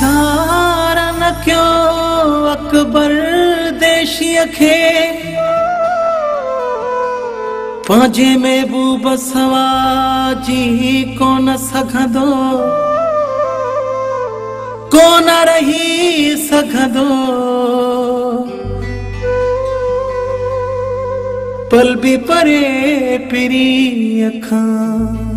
धारण क्यों अकबर देशीअ खे पंहिंजे महबूब सवाजी कोन सघंदो कोन रही सघंदो पल भी परे पिरी अखां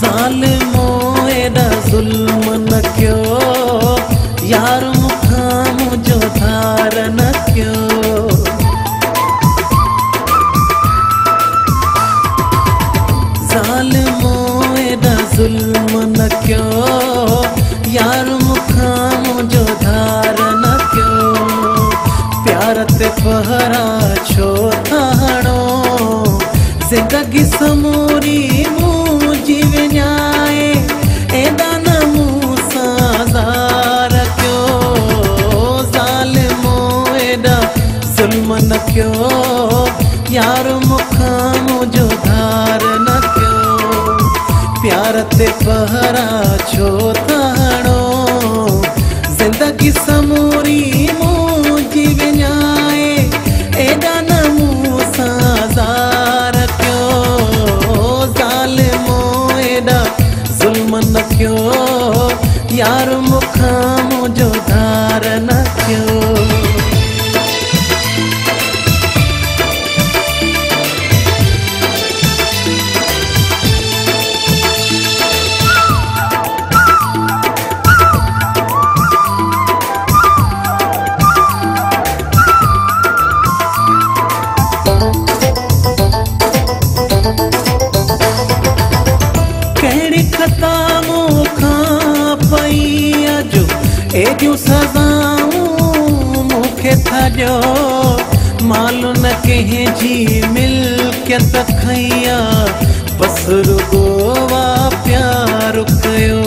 ज़ालिमो एॾा ज़ुल्म न कयो यार मूंखां मुंहिंजो धार न कयो ज़ालिमो एॾा ज़ुल्म न कयो यार मूंखां मुंहिंजो धार न कयो प्यार ते पहरा छो था हणो ज़िंदगी समूरी जीवन्याए एदा न मूंसां ज़ार कयो ज़ालिमो एॾा ज़ुल्म न कयो यार मूंखां मुंहिंजो धार न कयो प्यार ते पहरा छो था हणो ज़िंदगी समूरी मुंहिंजी विञाए एॾा न मूंसां ज़ार ज़ुल्म न कयो यार मूंखां मुंहिंजो धार न कयो एॾियूं सज़ाऊं मूंखे था ॾियो मालूम न कंहिंजी मिल्कियत खई आहे बसि रुॻो प्यार कयो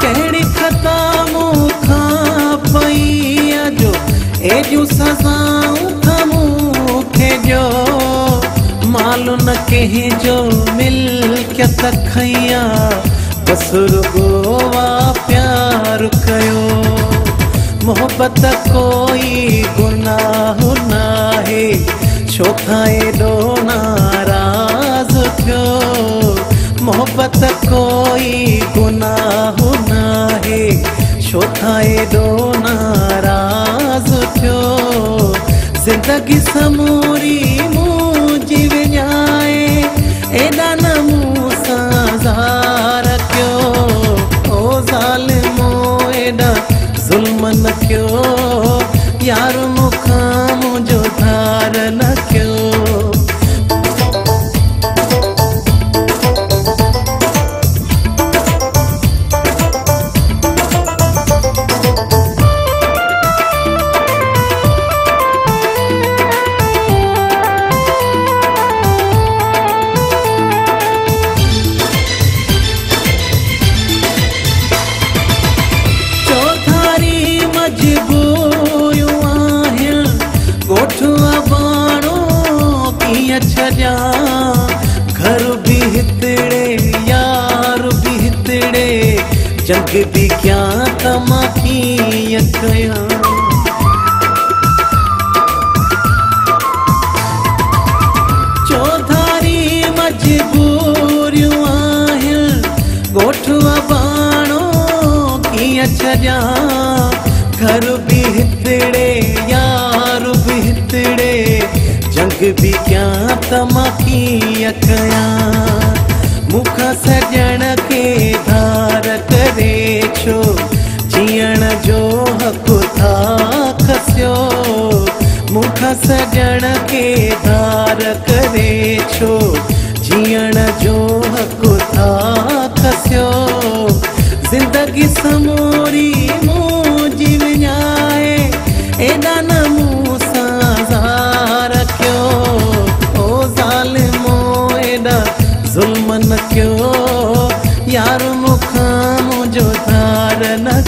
कहिड़ी ख़ता मूंखां पई आहे जो एॾियूं सज़ाऊं था मूंखे ॾियो मालूम न कंहिंजो मिल्कियत खई आहे बसि रुॻो प्यार कयो मोहबत कोई गुनाह नाहे छो खां एॾो नाराज़ थियो मोहबत कोई गुनाह नाहे छो खां एॾो नाराज़ थियो ज़िंदगी समूरी मुंहिंजी विञाए एॾा न मूंसां ज़ार कयो ओ ज़ालिमो एॾा ज़ुल्म न कयो यार मूंखां मुंहिंजो धार न कयो छॾिया घर भी हितड़े यार भी हितड़े जंग भी क्या त मां कीअं कयां चौधारी मजबूरियूं आहिनि ॻोठ अबाणो कीअं छॾिया घर भी हितड़े यार भी हितड़े जंग भी क्या त मां कीअं कयां मूंखां सॼण खे धार करे छो जीअण जो हक़ था खसियो मूंखां सॼण खे धार करे छो जीअण जो हक़ था खसियो ज़िंदगी समूरी मुंहिंजी विञाए एॾा न मूंसां ज़ार कयो ओ ज़ालिमो एॾा ज़ुल्म न कयो यार मूंखां मुंहिंजो धार न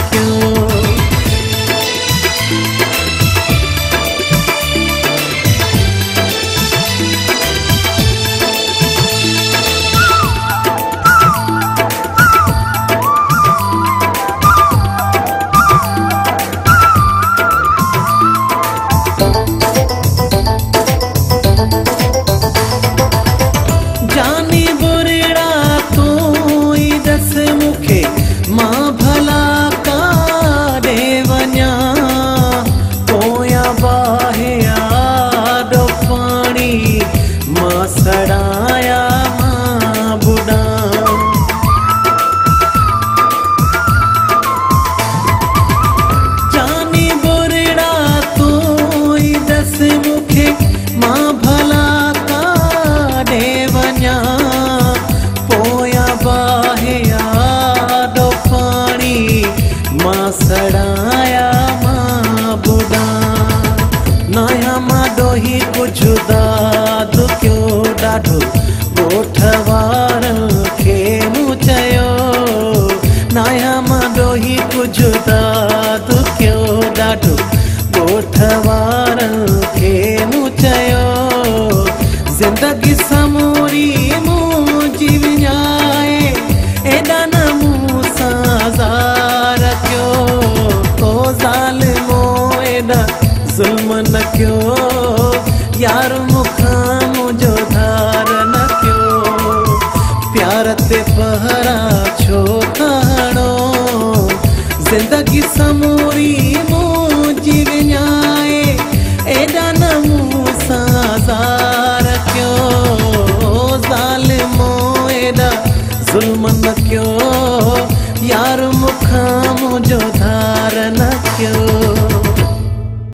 पहरा छो खणो ज़िंदगी समूरी मुंहिंजी विञाए एॾा न मूं सां ज़ार कयो ज़ालिमो एॾा ज़ुल्म न कयो यार मूंखां मुंहिंजो